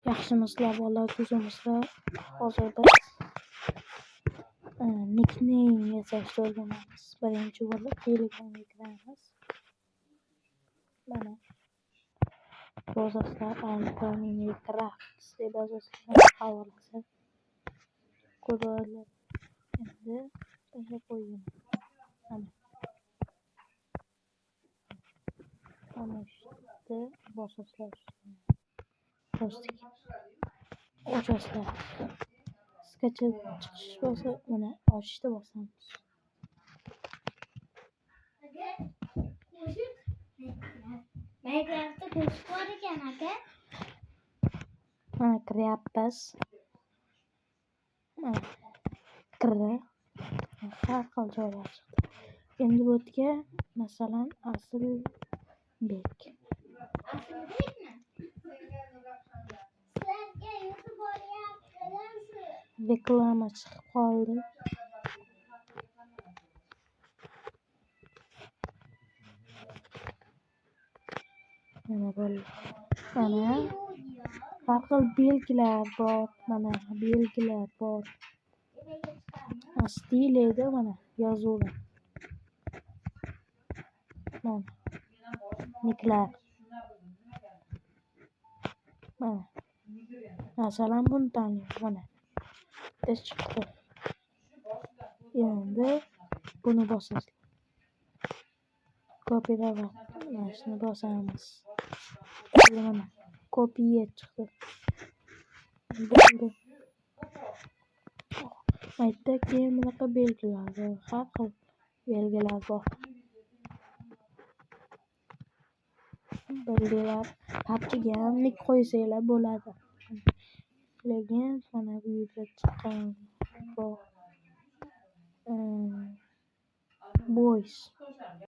Yaxshimisizlar bolalar, tuzimizlar. Hozir biz nickname yasashni o'rganamiz. Birinchi bo'lib Telegramga kiramiz. Mana yozasizlar Minecraft deb yozasizlar. Havolasi ko'rib endi tashlab qo'ying. Mana shu bosasizlar. Postik ochasizlar. Sketch chiqish bo'lsa mana ochishni bosamiz. Minecraftda qo'shiq bor ekan aka. Mana kiryapmiz. Mana kirdi. Har xil joylar chiqdi. Endi bu yerga masalan Asilbek. Asilbekmi? Sizlarga YouTube olyapti. Reklama chiqib qoldi. Mana bo'ldi. Mana har xil belgilar bor. Mana belgilar bor. Stilida mana yozuvlar. Mana niklar. Mana masalan buni tanlaymiz. Mana bitta chiqdi. Endi buni bosasiz. Copyright mashni bosamiz. Mana kopiya chiqdi. Bo'ldi. Mayda keyin bunaqa belgilar bor. Har xil belgilar bor. Belgilar PUBG'ga ham nick qo'ysanglar bo'ladi. Lekin mana bu yerda chiqqan bor. Boys